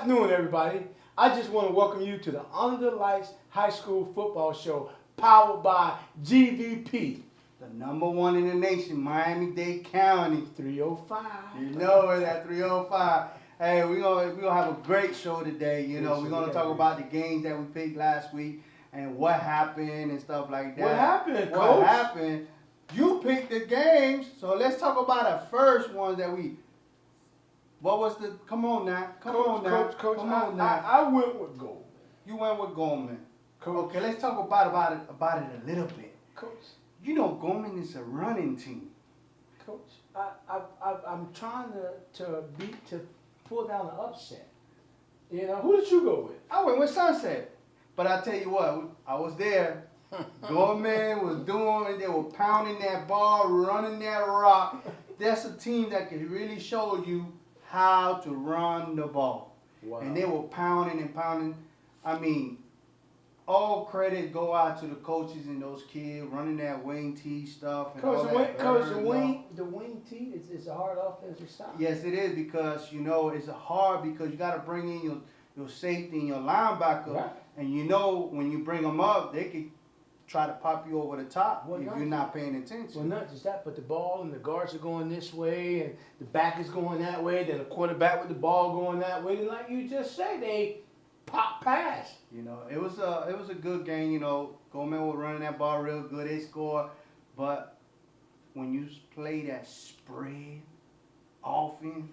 afternoon, everybody. I just want to welcome you to the Under the Lights High School Football Show, powered by GVP. The #1 in the nation, Miami-Dade County. 305. You know it at 305. Hey, we're gonna have a great show today. You know, we're gonna talk about the games that we picked last week and what happened and stuff like that. What happened, Coach? What happened? You picked the games, so let's talk about the first one that we. What was the? Come on now, come on now, Coach. come on now. I went with gold. You went with Goldman. Coach. Okay, let's talk about it a little bit. Coach. You know, Goldman is a running team. Coach, I'm trying to pull down an upset. You know, who did you go with? I went with Sunset. But I tell you what, I was there. Goldman was doing, they were pounding that ball, running that rock. That's a team that can really show you how to run the ball. Wow. And they were pounding and pounding. I mean, all credit go out to the coaches and those kids running that wing tee stuff. And Coach, all the wing tee is a hard offensive stop. Yes, it is, because you know it's hard because you got to bring in your safety and your linebacker, right. And you know when you bring them up, they can try to pop you over the top if you're not paying attention. Well, not just that, but the ball and the guards are going this way, and the back is going that way. Then the quarterback with the ball going that way. And like you just said, they pop past. You know, it was a good game. You know, Goldman was running that ball real good. They scored, but when you play that spread offense,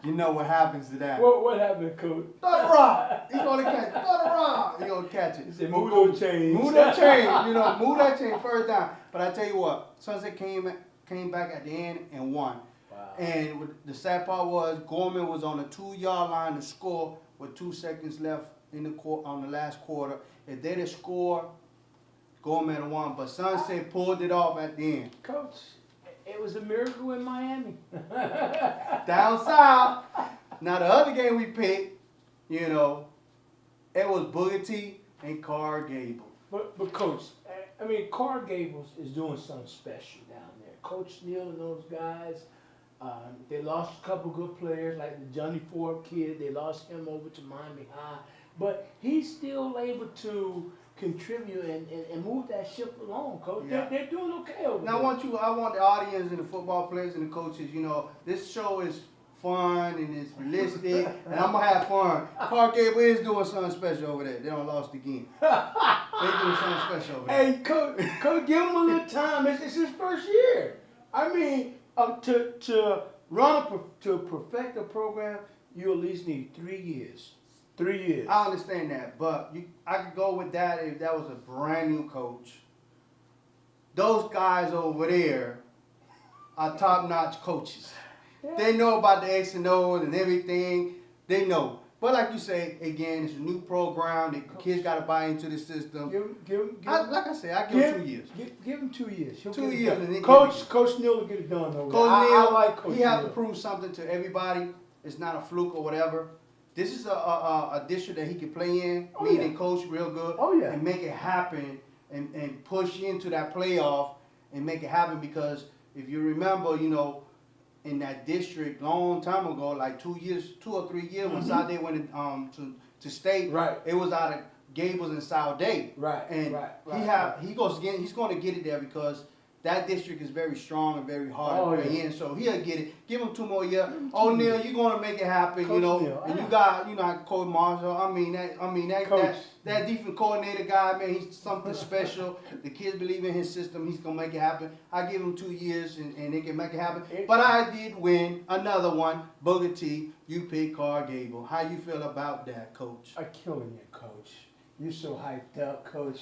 you know what happens to that. What happened, Coach? Throw the rock. He's gonna catch it. Throw the rock. He's gonna catch it. He said, move those chains. Move that chain. You know, move that chain first down. But I tell you what, Sunset came back at the end and won. Wow. And the sad part was Gorman was on the 2-yard line to score with 2 seconds left in on the last quarter. If they'd have scored, Gorman won. But Sunset pulled it off at the end. Coach, it was a miracle in Miami. Down south. Now the other game we picked, you know, it was Booger T and Carl Gable. But Coach, I mean, Carl Gables is doing something special down there. Coach Neal and those guys, they lost a couple good players like the Johnny Ford kid. They lost him over to Miami High. But he's still able to contribute and move that ship along, Coach. Yeah. They're doing okay over Now there. I want the audience and the football players and the coaches, you know, this show is fun and it's realistic and I'm gonna have fun. Carl Gable is doing something special over there. They don't lost again. They're doing something special over there. Hey, Coach, give him a little time. It's his first year. I mean, to perfect a program, you at least need 3 years. 3 years. I understand that, but I could go with that if that was a brand new coach. Those guys over there are top-notch coaches. Yeah. They know about the X and O's and everything. They know. But like you say, again, it's a new program. The kids got to buy into the system. Like I said, I give him 2 years. Give him 2 years. He'll 2 get it years. done. And then Coach Neal will get it done over Coach there. Neal, I like Coach he has Neal. to prove something to everybody. It's not a fluke or whatever. This is a district that he can play in, meaning coach real good, and make it happen and push into that playoff and make it happen, because if you remember, you know, in that district long time ago, like 2 or 3 years, when South Day went to state, right. It was out of Gables and South Day. Right. And he's going to get it there because that district is very strong and very hard to play in, so he'll get it. Give him 2 more years. O'Neal, you're going to make it happen, Coach, you know. Neal. And you got, you know, Coach Marshall. That defense coordinator guy, man, he's something special. The kids believe in his system. He's going to make it happen. I give him 2 years, and they can make it happen. But I did win another one, Booger T. You picked Carl Gable. How you feel about that, Coach? I'm killing it, Coach. You're so hyped up, Coach.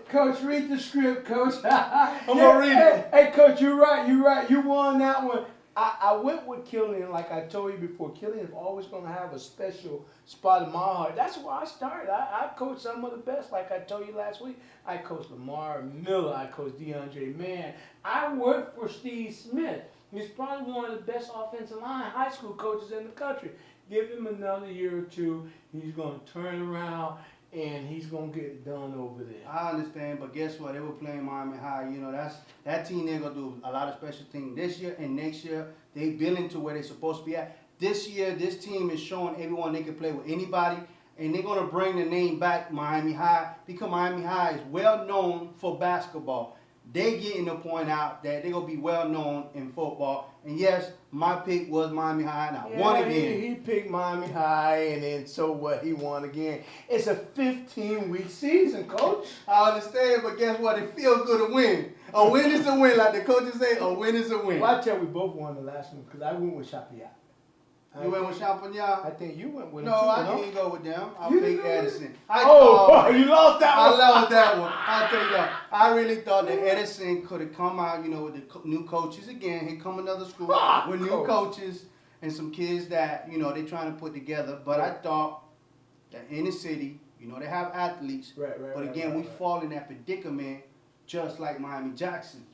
Coach, read the script, Coach. I'm gonna read it. Hey, Coach, you're right. You won that one. I went with Killian, like I told you before. Killian is always going to have a special spot in my heart. That's where I started. I coached some of the best, like I told you last week. I coached Lamar Miller. I coached DeAndre Mann. I worked for Steve Smith. He's probably one of the best offensive line high school coaches in the country. Give him another year or two. He's going to turn around and he's going to get it done over there. I understand, but guess what? They were playing Miami High. You know, that team, they're going to do a lot of special things this year and next year. They building to where they're supposed to be at. this year, this team is showing everyone they can play with anybody, and they're going to bring the name back Miami High because Miami High is well known for basketball. They getting to point out that they're going to be well known in football. And yes, my pick was Miami High, and I won again. He picked Miami High, and then so what? He won again. It's a 15-week season, Coach. I understand, but guess what? It feels good to win. A win is a win, like the coaches say. A win is a win. Well, I tell you, we both won the last one because I went with Chapiat. You went with Champagnat? I think you went with him too. No, I didn't go with them. I picked Edison. You lost that one. I lost that one. I'll tell you what. I really thought that Edison could have come out, with the new coaches again. Here come another school with new coaches and some kids that, they're trying to put together. But I thought that in the city, they have athletes. But again, we fall in that predicament just like Miami Jackson.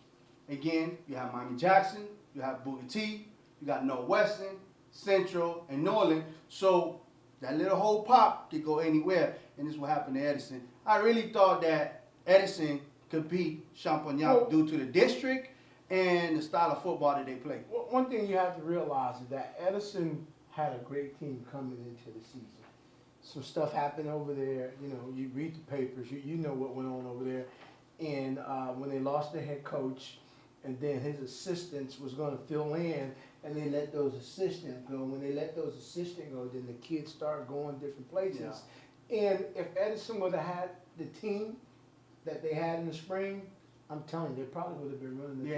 Again, you have Miami Jackson, you have Boogie T, you got Northwestern, Central, and Norland. So that little whole pop could go anywhere, and this is what happened to Edison. I really thought that Edison could beat Champagnat due to the district and the style of football that they play. Well, one thing you have to realize is that Edison had a great team coming into the season. Some stuff happened over there. You read the papers. You know what went on over there. And when they lost their head coach, and then his assistants was going to fill in, and they let those assistants go. When they let those assistants go, then the kids start going different places. Yeah. And if Edison would have had the team that they had in the spring, I'm telling you, they probably would have been running the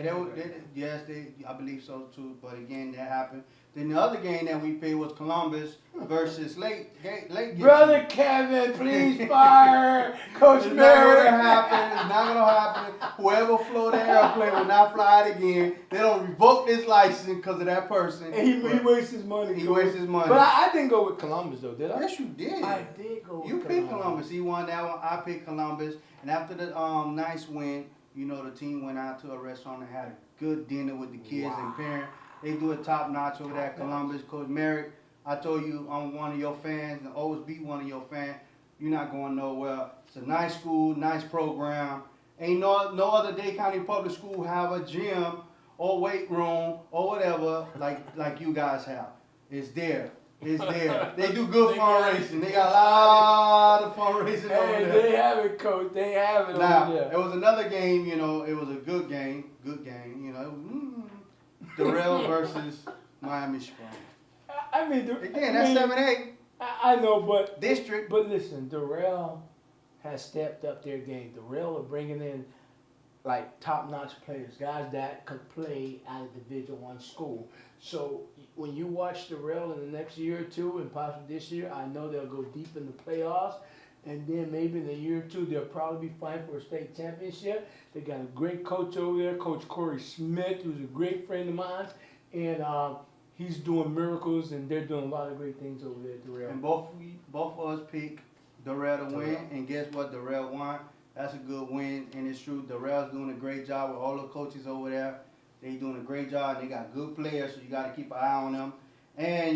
team. I believe so too. But again, that happened. Then the other game that we played was Columbus versus Lake. Brother Kevin, please fire Coach Merritt. It's not going to happen. It's not going to happen. Whoever flew the airplane will not fly it again. They don't revoke this license because of that person. And he wastes his money. He wastes his money. But I didn't go with Columbus, though, did I? Yes, you did. I did go with Columbus. You picked Columbus. He won that one. I picked Columbus. And after the nice win, the team went out to a restaurant and had a good dinner with the kids and parents. They do it top notch over there at Columbus. Coach Merritt, I told you I'm one of your fans and always be one of your fans. You're not going nowhere. It's a nice school, nice program. Ain't no other Dade County public school have a gym or weight room or whatever like you guys have. It's there. It's there. They do good fundraising. They got a lot of fundraising over there. They have it, Coach. They have it now, over there. It was another game, it was a good game. Good game, it was, Durrell versus Miami Springs. I mean, that's 7-8. I know, but district. But listen, Durrell has stepped up their game. Durrell are bringing in like top-notch players, guys that could play at a Division I school. So when you watch Durrell in the next year or two, and possibly this year, I know they'll go deep in the playoffs. And then maybe in a year or two, they'll probably be fighting for a state championship. They got a great coach over there, Coach Corey Smith, who's a great friend of mine. And he's doing miracles, and they're doing a lot of great things over there at Durrell. And both of us picked Durrell to win, and guess what? Durrell won. That's a good win, and it's true. Durrell's doing a great job with all the coaches over there. They're doing a great job. They got good players, so you got to keep an eye on them. And,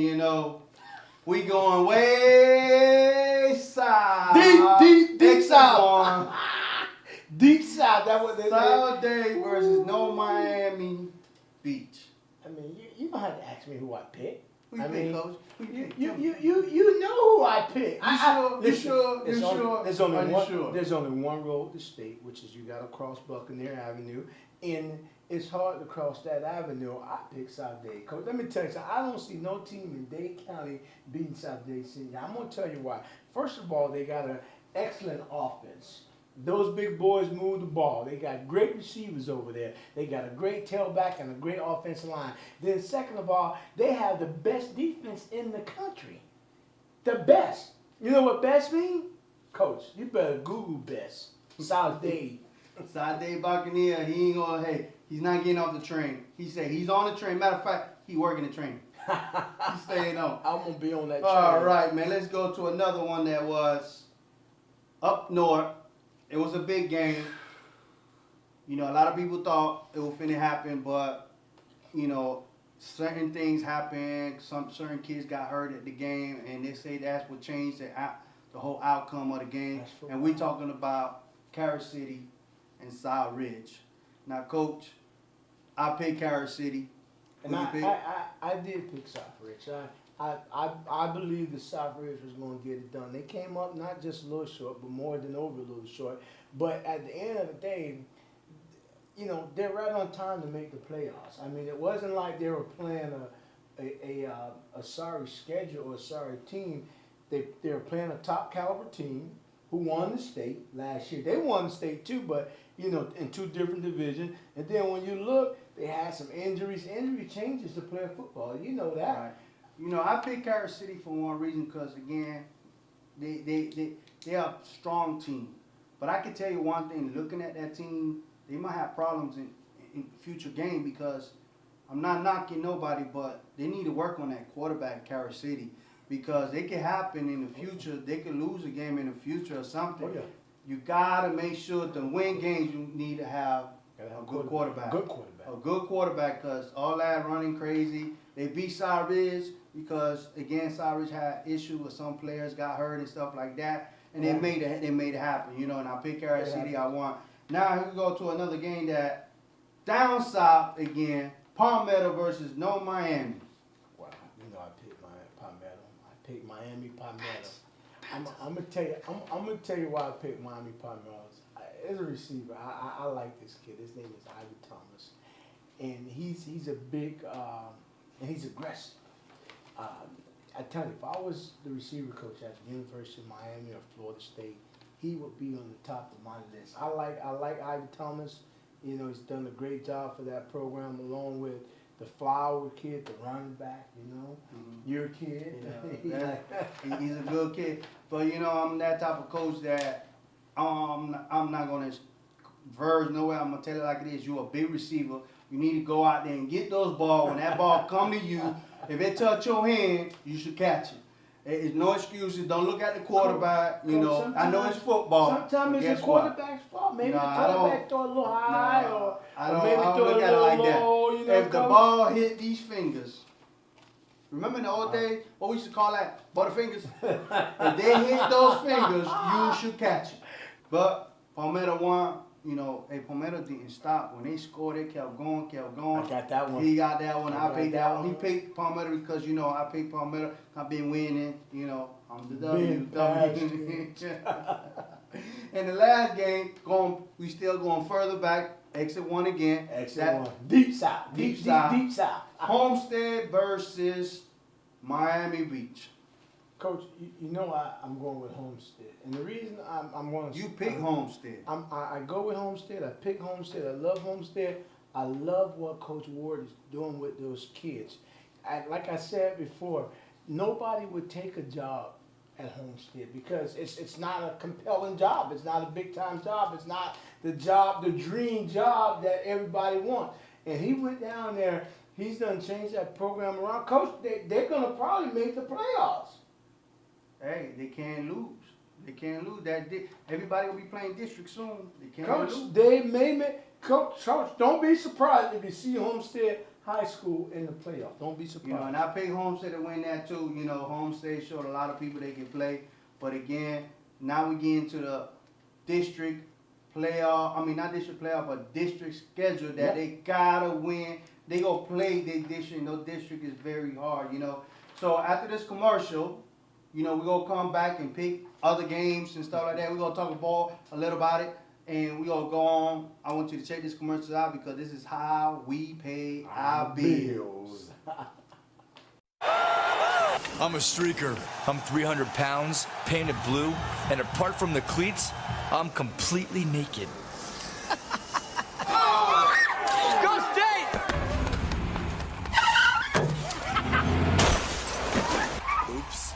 we going way south. Deep south. Deep south. That's what they South Dade versus no Miami Beach. I mean, you don't have to ask me who I picked. Who you pick, Coach? You know who I picked. You sure? There's only one road to state, which is you got to cross Buccaneer Avenue, and it's hard to cross that avenue. I picked South Dade. Coach, let me tell you something. I don't see no team in Dade County beating South Dade City. I'm gonna tell you why. First of all, they got an excellent offense. Those big boys move the ball. They got great receivers over there. They got a great tailback and a great offensive line. Then second of all, they have the best defense in the country. The best. You know what best mean? Coach, you better Google best. South Dade. South Dade Buccaneer, he ain't gonna, he's not getting off the train. He said he's on the train. Matter of fact, he working the train. He's staying on. I'm gonna be on that train. All right, man. Let's go to another one that was up north. It was a big game. A lot of people thought it was finna happen, but certain things happened. Certain kids got hurt at the game, and they say that's what changed the whole outcome of the game. And we're talking about Carrot City and South Ridge. Now, Coach, I picked Carrot City. And I did pick South Ridge. I believe the South Ridge was going to get it done. They came up not just a little short, but more than over a little short. But at the end of the day, they're right on time to make the playoffs. I mean, it wasn't like they were playing a sorry schedule or a sorry team. They were playing a top caliber team who won the state last year. They won the state too, but in two different divisions. And then when you look, they had some injuries. Injury changes to play football. You know that. Right. I picked Carol City for one reason because again, they are a strong team. But I can tell you one thing: looking at that team, they might have problems in future game because I'm not knocking nobody, but they need to work on that quarterback, Carol City, because it could happen in the future. They could lose a game in the future or something. Oh, yeah. You gotta make sure to win games. You need to have a good quarterback. A good quarterback, because all that running crazy. They beat Cyrus because again, Cyrus had issues with some players got hurt and stuff like that, and they made it happen. And I picked Carol City. I won. Now we go to another game that down south again, Palmetto versus No Miami. Wow, I picked Palmetto. I picked Miami Palmetto. I'm gonna tell you why I picked Miami Palmetto. As a receiver, I like this kid. His name is Ivy Thomas, and he's a big and he's aggressive. I tell you, if I was the receiver coach at the University of Miami or Florida State, he would be on the top of my list. I like Ivy Thomas. He's done a great job for that program, along with the Flower kid, the running back. Your kid. Yeah, he's a good kid. But I'm that type of coach that I'm not gonna verge nowhere. I'm gonna tell it like it is. You're a big receiver. You need to go out there and get those balls. When that ball come to you, if it touch your hand, you should catch it. There's no excuses. Don't look at the quarterback. I know it's football. Sometimes it's the quarterback's fault. Maybe the quarterback throw a little high, or maybe I don't look at it like that. If the ball hit these fingers, remember in the old days, what we used to call that? Butterfingers? If they hit those fingers, you should catch it. But Palmetto won. Palmetto didn't stop. When they scored, they kept going. I got that one. He got that one. I picked that one. He picked Palmetto because, I picked Palmetto. I've been winning. I'm the W. In the last game, we still going further back. Exit 1 again. Exit 1. Deep South. Deep South. Homestead versus Miami Beach. Coach, I'm going with Homestead, and the reason I'm going to... You pick Homestead. I go with Homestead. I pick Homestead. I love Homestead. I love what Coach Ward is doing with those kids. Like I said before, nobody would take a job at Homestead because it's not a compelling job. It's not a big-time job. It's not the dream job that everybody wants. And he went down there. He's done changed that program around. Coach, they're going to probably make the playoffs. Hey, they can't lose. They can't lose. Everybody will be playing district soon. They can't Coach, lose. they may make Coach. Don't be surprised if you see Homestead High School in the playoff. Don't be surprised. And I picked Homestead to win that too. Homestead showed a lot of people they can play. But again, now we get into the district playoff. I mean, not district playoff, but district schedule that they gotta win. They gonna play their district. No district is very hard. So after this commercial, we're going to come back and pick other games and stuff like that. We're going to talk a little about it, and we're going to go on. I want you to check this commercial out because this is how we pay our bills. I'm a streaker. I'm 300 pounds, painted blue, and apart from the cleats, I'm completely naked. Go State! Oops.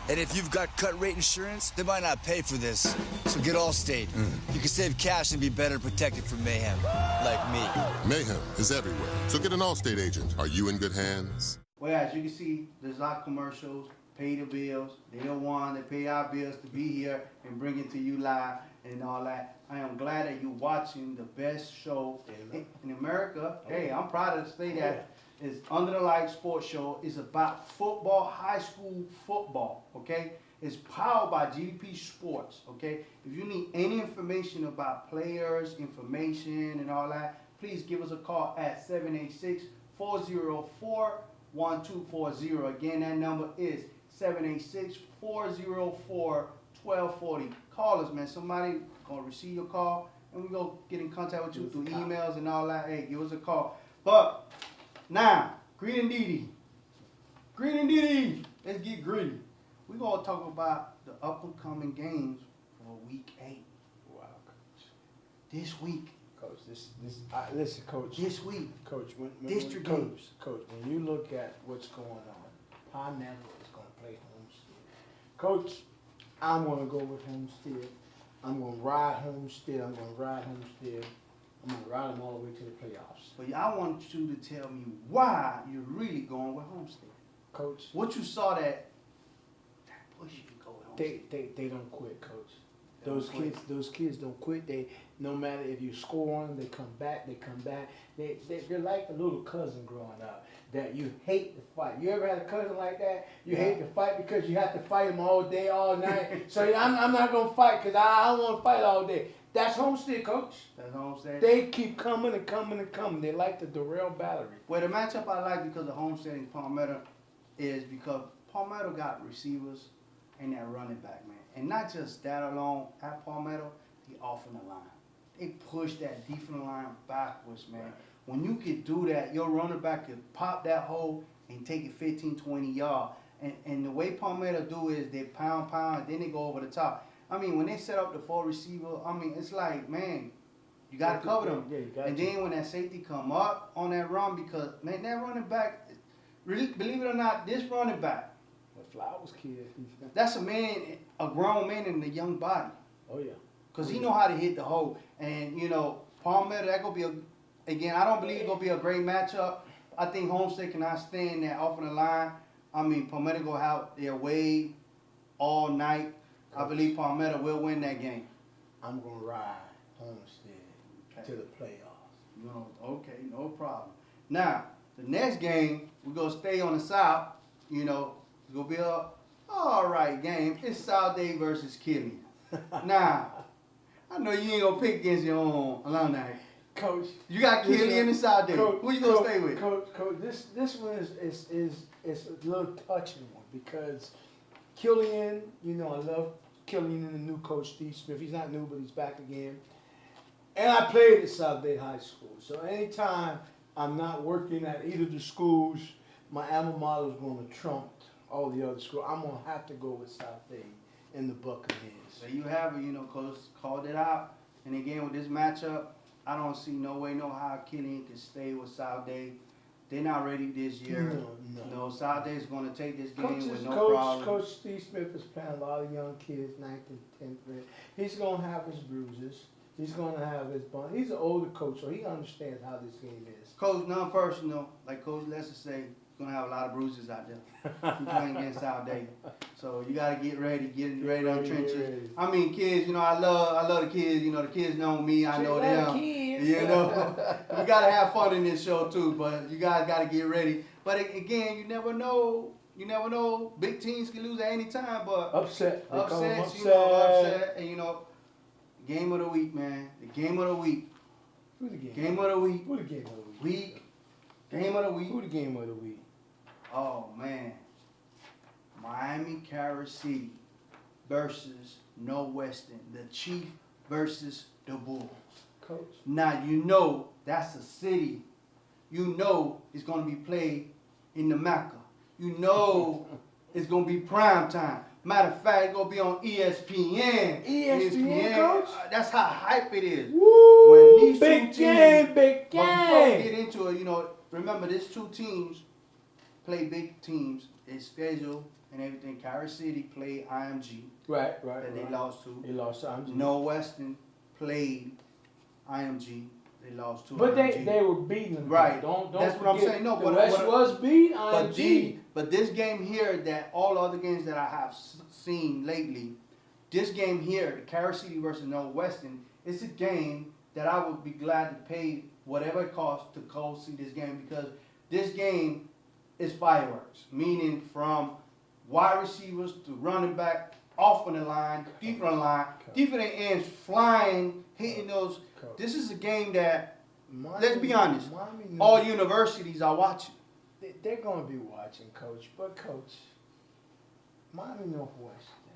And if you've got cut rate insurance, they might not pay for this. So get Allstate. You can save cash and be better protected from mayhem, like me. Mayhem is everywhere. So get an Allstate agent. Are you in good hands? Well, as you can see, there's a lot of commercials, pay the bills. They don't want to pay our bills to be here and bring it to you live and all that. I am glad that you're watching the best show in America. Hey, I'm proud to say that it's Utl Sport Show. It's about football, high school football, okay? It's powered by GDP Sports, okay? If you need any information about players, information, and all that, please give us a call at 786-404 1240. Again, that number is 786-404-1240. Call us, man. Somebody gonna receive your call, and we gonna get in contact with you through emails and all that. Hey, give us a call. But now, Green and Didi. Let's get greedy. We gonna talk about the up and coming games for week 8. Wow, Coach. This week. Coach, listen, Coach. This week. Coach, District Coach, games. Coach, when you look at what's going on, Palmetto is going to play Homestead. Coach, I'm going to go with Homestead. I'm going to ride Homestead. I'm going to ride them all the way to the playoffs. But I want you to tell me why you're really going with Homestead. Coach, What you saw that push you to go with Homestead? they don't quit, Coach. They don't quit. Those kids don't quit. No matter if you score on them, they come back. They're like a little cousin growing up that you hate to fight. You ever had a cousin like that? You hate to fight because you have to fight them all day, all night. So I'm not gonna fight because I don't want to fight all day. That's Homestead, Coach. That's Homestead. They keep coming and coming and coming. They like the Durrell Battery. Well, the matchup I like because of Homestead and Palmetto is because Palmetto got receivers and that running back, man. And not just that alone, at Palmetto, they offering the line. They push that defensive line backwards, man. Right. When you could do that, your running back could pop that hole and take it 15, 20 yards. And the way Palmetto do is they pound, and then they go over the top. I mean, when they set up the 4 receiver, I mean, it's like, man, you got to cover them. Yeah, you got and to. then when that safety come up on that run, because, man, that running back, really, believe it or not, this running back, The Flowers kid. that's a man, a grown man in a young body. Oh, yeah. Because he know how to hit the hole. And, you know, Palmetto, that going to be again, I don't believe it's going to be a great matchup. I think Homestead cannot stand that off on the line. I mean, Palmetto going to have their way all night. I believe Palmetto will win that game. I'm going to ride Homestead to the playoffs. No, okay, no problem. Now, the next game, we're going to stay on the South. You know, it's going to be a all right game. It's South Day versus Killian. Now, I know you ain't going to pick against your own alumni. Coach, You got Killian and South Day. Who you going to stay with? Coach, this one is a little touching one because Killian, you know, I love Killian and the new coach, Steve Smith. He's not new, but he's back again. And I played at South Day High School. So anytime I'm not working at either of the schools, my alma mater is going to trump all the other schools. I'm going to have to go with South Day and the Buccaneers. There you have it, you know, Coach called it out. And again, with this matchup, I don't see no way, no how Killian can stay with South Day. They're not ready this year. No, South Day is going to take this game with no problem. Coach Steve Smith is playing a lot of young kids, 9th and 10th grade. He's going to have his bruises. He's going to have his bump. He's an older coach, so he understands how this game is. Coach, non-personal, like Coach Lester say, he's going to have a lot of bruises out there. He's playing against South Day. So you got to get ready on trenches. I mean, kids, you know, I love the kids. You know, the kids know me. I know them. You know, we got to have fun in this show too, but you guys got to get ready. But again, you never know. Big teams can lose at any time, but Upset. upset. And you know, game of the week, man. The game of the week. Who the game? Game of the week. Who the game of the week? Game of the week. Who the game of the week? Oh man, Miami Carol City versus Northwestern. The Chief versus the Bulls. Coach. Now you know that's a city. You know it's gonna be played in the Mecca. You know it's gonna be prime time. Matter of fact, it's gonna be on ESPN. ESPN, Coach? That's how hype it is. Woo! When these Big two game, teams, big But before we game. get into it, you know, remember these 2 teams play big teams. It's scheduled and everything. Carol City played IMG Right. that they lost to. They lost to IMG. Northwestern played IMG. They lost to But IMG. they were beating them. Right. Don't That's what I'm forget, saying. No, the but West was beat But IMG. but this game here, that all other games that I have seen lately, this game here, the Carol City versus Northwestern, it's a game that I would be glad to pay whatever it costs to go see this game, because this game is fireworks, meaning from wide receivers to running back, off on the line, deep on the line, defensive ends flying, hitting those. This is a game that, let's be honest, all universities are watching. they're going to be watching, Coach. But, Coach, Miami Northwestern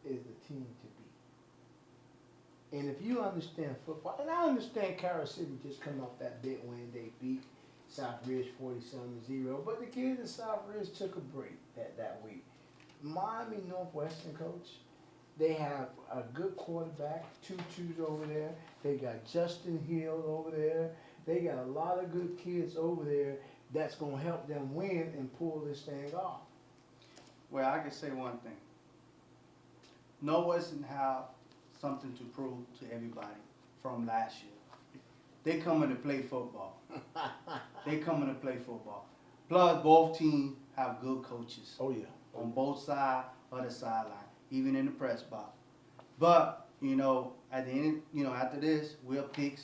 is the team to beat. And if you understand football, and I understand Carol City just coming off that big win, they beat South Ridge 47-0, but the kids in South Ridge took a break that week. Miami Northwestern, Coach, they have a good quarterback, Tutu's over there. They got Justin Hill over there. They got a lot of good kids over there that's going to help them win and pull this thing off. Well, I can say one thing. Northwestern have something to prove to everybody from last year. They coming to play football. They coming to play football. Plus, both teams have good coaches. Oh, yeah. On both sides of the sideline, even in the press box. But, at the end, after this, we'll pick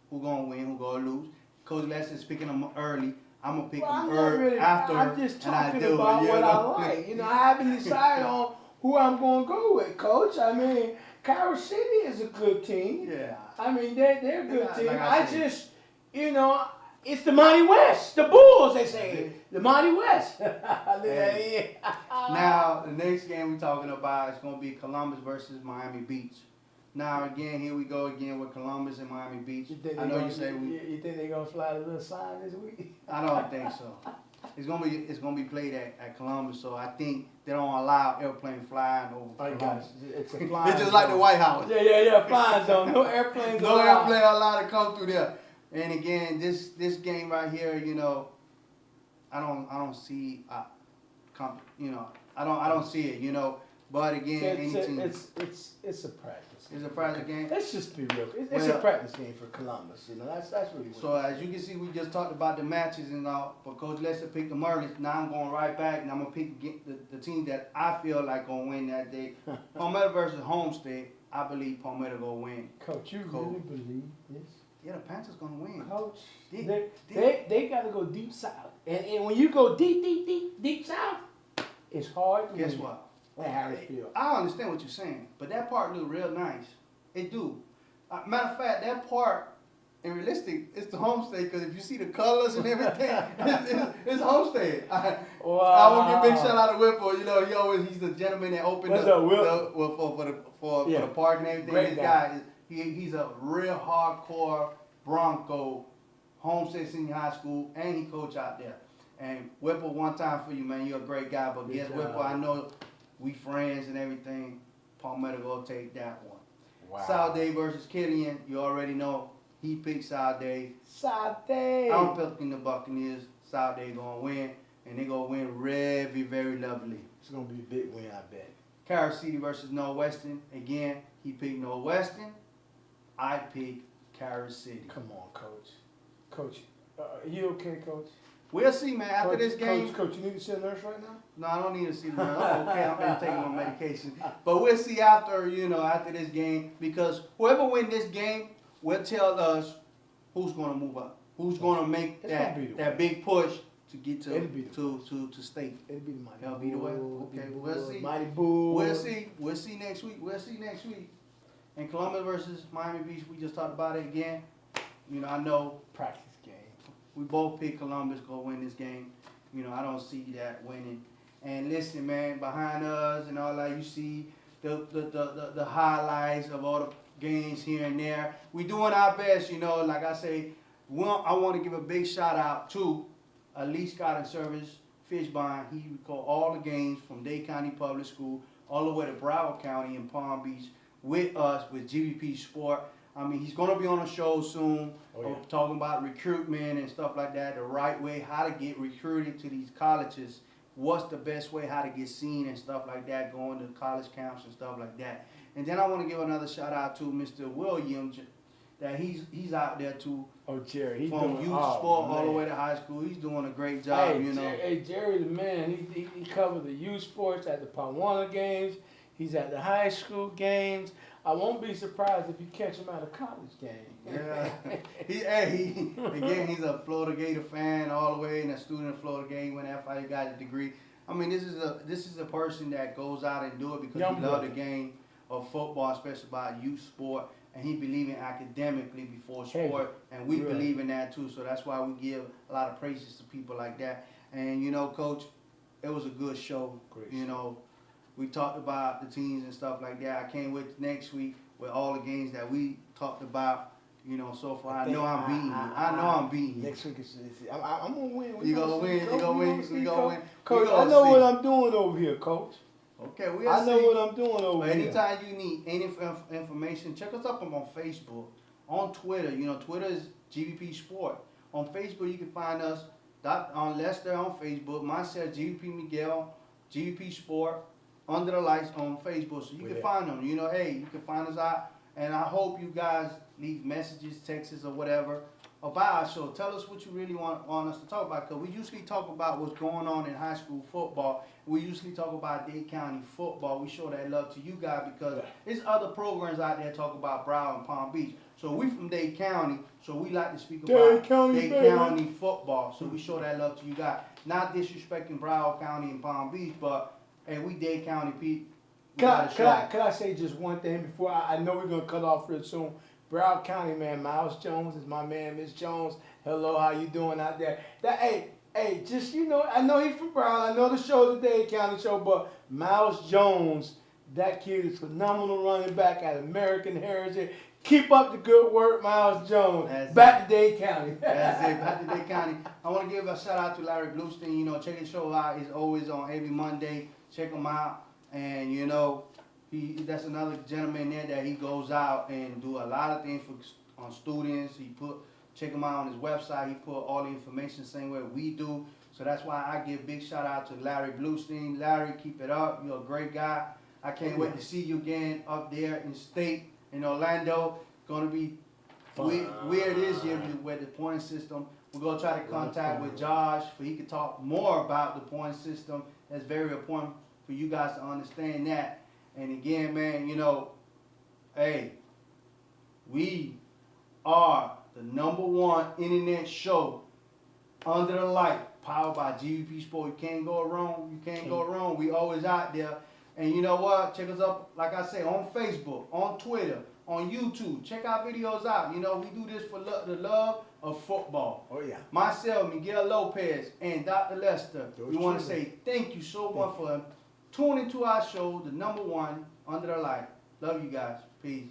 who's going to win, who's going to lose. Coach Lesson's picking them early. I'm going to pick them early after. I'm just talking about what I like. I haven't decided on who I'm going to go with, Coach. I mean, Carol City is a good team. Yeah. I mean, they're a good team. Like I just, it's the Mighty West. The Bulls, they say. The Mighty West. Now, the next game we're talking about is going to be Columbus versus Miami Beach. Now, again, here we go again with Columbus and Miami Beach. You think they're going to fly the little sign this week? I don't think so. It's gonna be played at Columbus, so I think they don't allow airplane flying over Columbus. It's a flying It's just like the White House. Yeah, flying zone. No airplanes No airplane allowed to come through there. And again, this game right here, I don't see, I don't see it, But again, any team. It's a practice. It's a practice game. Let's just be real. It's a practice game for Columbus. That's really what. So as you can see, we just talked about the matches and all. But Coach Lester picked the early. Now I'm going right back, and I'm gonna pick the team that I feel like gonna win that day. Palmetto versus Homestead. I believe Palmetto gonna win. Coach, you really believe this? Yeah, the Panthers gonna win. Coach, they got to go deep south, and when you go deep south, it's hard to Guess win. what? Harrisfield. I understand what you're saying, but that part look real nice. It do. Matter of fact, that part, in realistic, it's the Homestead, because if you see the colors and everything, it's Homestead. I want to give a big shout out to Whipple. He's the gentleman that opened for the park and everything. Great This guy, he's a real hardcore Bronco, Homestead Senior High School, and he coach out there. And Whipple, one time for you, man. You're a great guy, but guess Whipple, I know we friends and everything. Palmetto gonna take that one. Wow. South Day versus Killian. You already know he picked South Day. South Day. I'm picking the Buccaneers. South Day gonna win, and they gonna win very, very lovely. It's gonna be a big win, I bet. Carol City versus Northwestern. Again, he picked Northwestern. I picked Carol City. Come on, Coach. Coach, you okay, Coach? We'll see, man. After Coach, this game. Coach, you need to see a nurse right now? No, I don't need to see the nurse. I'm okay. I've been taking my medication. But we'll see after this game, because whoever wins this game will tell us who's going to move up, who's going to make that big push to get to state. It'll be the Mighty It'll be the way. Okay, we'll see. Mighty Bull. We'll see next week. And Columbus versus Miami Beach, we just talked about it again. I know Practice game. we both pick Columbus go win this game. I don't see that winning. And listen, man, behind us and all that, you see the highlights of all the games here and there. We doing our best, like I say. I want to give a big shout out to Elite Scouting Service Fishbond. He record all the games from Dade County Public School all the way to Broward County and Palm Beach with us with GVP Sport. I mean, he's going to be on a show soon talking about recruitment and stuff like that, the right way, how to get recruited to these colleges, what's the best way, how to get seen and stuff like that, going to college camps and stuff like that. And then I want to give another shout out to Mr. Williams, that he's out there too. Oh, Jerry, he's from doing youth sport all the way to high school. He's doing a great job, Jerry, the man, he covered the youth sports at the Pawana games. He's at the high school games. I won't be surprised if you catch him at a college game. Yeah. He's a Florida Gator fan all the way, and a student of Florida Gator. He went to FIU, got a degree. I mean, this is a person that goes out and do it because he loves the game of football, especially about youth sport. and he believe in academically before sport, and we believe in that too. So that's why we give a lot of praises to people like that. And you know, Coach, it was a good show. Great. You know, we talked about the teams and stuff like that. I can't wait to next week with all the games that we talked about. You know, so far I know I'm beating you. I know I'm beating you. Next week I'm gonna win. You gonna win? You gonna win? We gonna win? Coach, I know what I'm doing over here, Coach. Okay, I know what I'm doing over here. Anytime you need any information, check us up on Facebook, on Twitter. You know, Twitter is GVP Sport. On Facebook, you can find us on Lester on Facebook. Myself, GVP Miguel, GVP Sport, Under the Lights on Facebook. So you can find them. You know, hey, you can find us out. And I hope you guys leave messages, texts, or whatever about our show. Tell us what you really want us to talk about, because we usually talk about what's going on in high school football. We usually talk about Dade County football. We show that love to you guys because there's other programs out there talk about Broward and Palm Beach. So we from Dade County, so we like to speak about Dade County football. So we show that love to you guys. Not disrespecting Broward County and Palm Beach, but hey, we Dade County people. Can I say just one thing before I know we're gonna cut off real soon? Broward County, man, Miles Jones is my man, Miss Jones. Hello, how you doing out there? Hey, just, you know, I know he's from Broward. I know the show, the Dade County show, but Miles Jones, that kid is phenomenal running back at American Heritage. Keep up the good work, Miles Jones. Back to Dade County. That's it, back to Dade County. I want to give a shout out to Larry Bluestein. You know, check his show out. He's always on every Monday. Check him out. And, you know, that's another gentleman there that he goes out and do a lot of things on students. Check him out on his website. He put all the information the same way we do. So that's why I give big shout out to Larry Bluestein. Larry, keep it up. You're a great guy. I can't wait to see you again up there in state in Orlando. Gonna be weird this year with the point system. We're gonna try to contact with Josh so he can talk more about the point system. That's very important for you guys to understand that. And again, man, you know, hey, we are the #1 internet show under the light, powered by GVP Sport. You can't go wrong. You can't go wrong. We always out there. And you know what? Check us up, like I say, on Facebook, on Twitter, on YouTube. Check our videos out. You know, we do this for the love of football. Oh, yeah. Myself, Miguel Lopez, and Dr. Lester, we want to say thank you so much for tuning to our show, the #1 under the light. Love you guys. Peace.